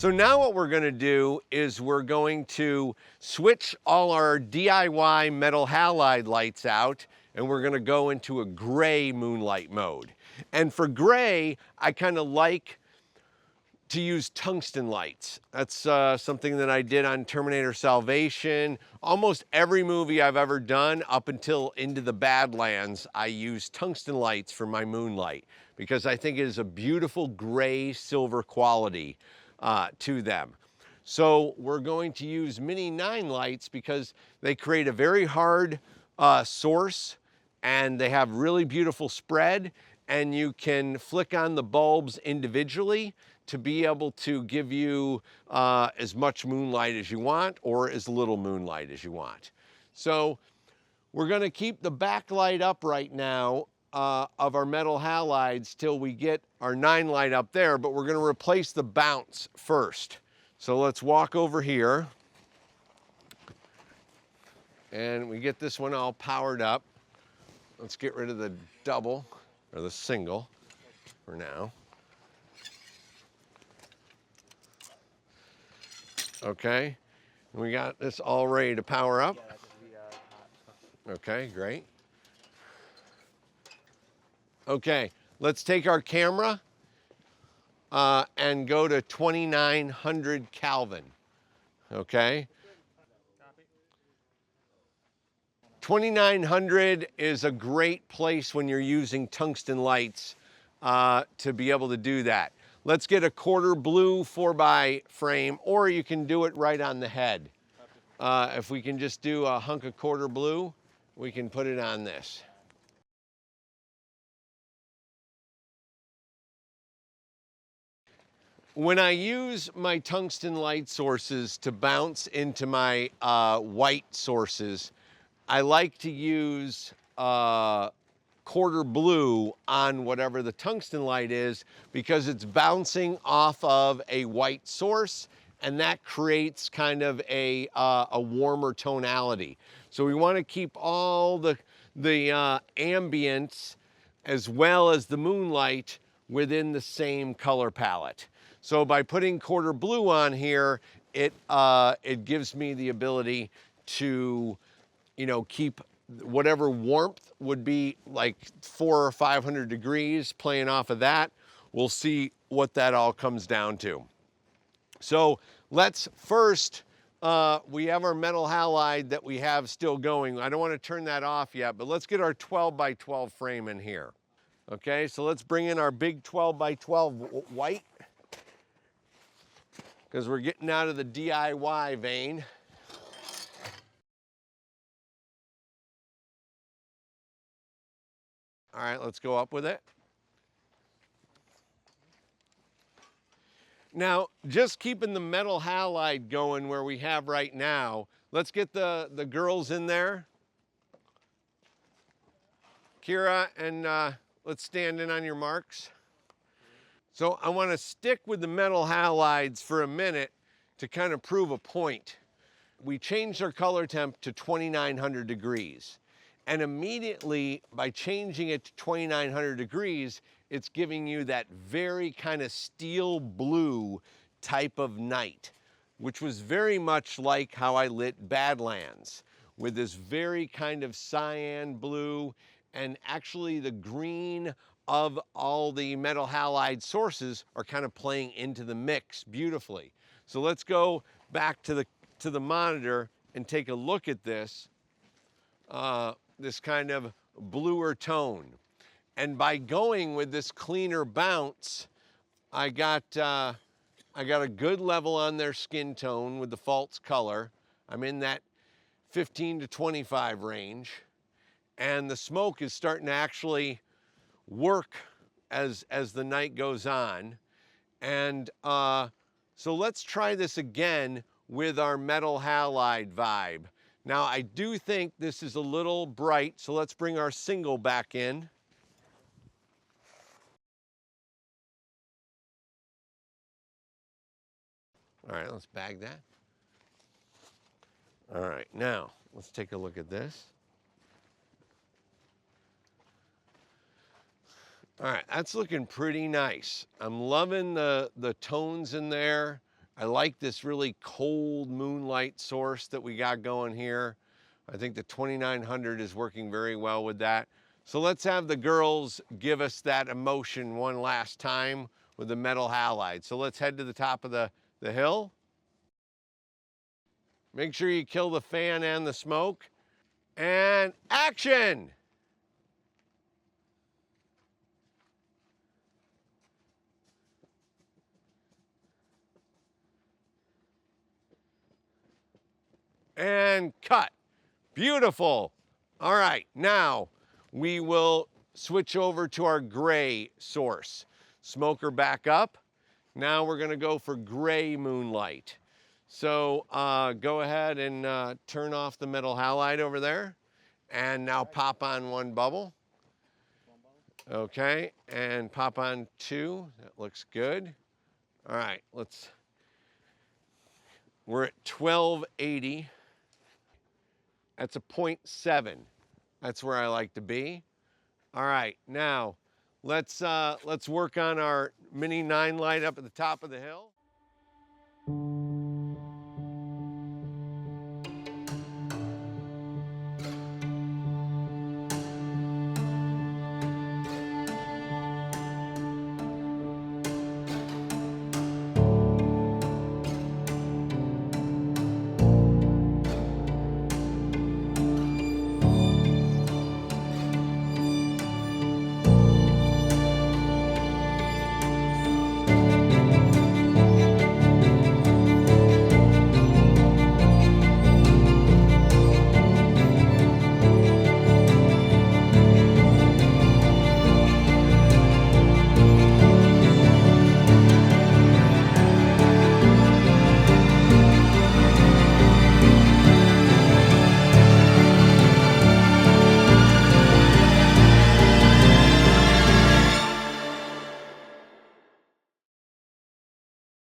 So now what we're going to do is we're going to switch all our DIY metal halide lights out, and we're going to go into a gray moonlight mode. And for gray, I kind of like to use tungsten lights. That's something that I did on Terminator Salvation. Almost every movie I've ever done up until Into the Badlands, I use tungsten lights for my moonlight because I think it is a beautiful gray silver quality to them. So we're going to use Mini 9 lights because they create a very hard source and they have really beautiful spread, and you can flick on the bulbs individually to be able to give you as much moonlight as you want or as little moonlight as you want. So we're going to keep the backlight up right now of our metal halides till we get our 9 light up there, but we're going to replace the bounce first. So let's walk over here and we get this one all powered up. Let's get rid of the double or the single for now. Okay, we got this all ready to power up. Okay, great. Okay, let's take our camera and go to 2900 Kelvin. Okay. 2900 is a great place when you're using tungsten lights to be able to do that. Let's get a quarter blue 4x frame, or you can do it right on the head. If we can just do a hunk of quarter blue, we can put it on this. When I use my tungsten light sources to bounce into my white sources, I like to use quarter blue on whatever the tungsten light is because it's bouncing off of a white source, and that creates kind of a warmer tonality. So we want to keep all the ambience as well as the moonlight within the same color palette. So by putting quarter blue on here, it gives me the ability to, keep whatever warmth would be like 400 or 500 degrees playing off of that. We'll see what that all comes down to. So let's first, we have our metal halide that we have still going. I don't want to turn that off yet, but let's get our 12x12 frame in here. Okay, so let's bring in our big 12x12 white, because we're getting out of the DIY vein. All right, let's go up with it. Now, just keeping the metal halide going where we have right now, let's get the girls in there. Kira, and let's stand in on your marks. So I want to stick with the metal halides for a minute to kind of prove a point. We changed our color temp to 2900 degrees. And immediately by changing it to 2900 degrees, it's giving you that very kind of steel blue type of night, which was very much like how I lit Badlands, with this very kind of cyan blue, and actually the green of all the metal halide sources are kind of playing into the mix beautifully. So let's go back to the monitor and take a look at this, this kind of bluer tone. And by going with this cleaner bounce, I got a good level on their skin tone with the false color. I'm in that 15 to 25 range. And the smoke is starting to actually work as the night goes on. And so let's try this again with our metal halide vibe. Now I do think this is a little bright, so let's bring our single back in. All right, let's bag that. All right, now let's take a look at this. All right, that's looking pretty nice. I'm loving the tones in there. I like this really cold moonlight source that we got going here. I think the 2900 is working very well with that. So let's have the girls give us that emotion one last time with the metal halide. So let's head to the top of the hill. Make sure you kill the fan and the smoke. And action! And cut. Beautiful. All right, now we will switch over to our gray source. Smoker back up. Now we're gonna go for gray moonlight. So go ahead and turn off the metal halide over there. And now pop on one bubble. Okay, and pop on two. That looks good. All right, we're at 1280. That's a 0.7. That's where I like to be. All right, now let's work on our mini 9 light up at the top of the hill.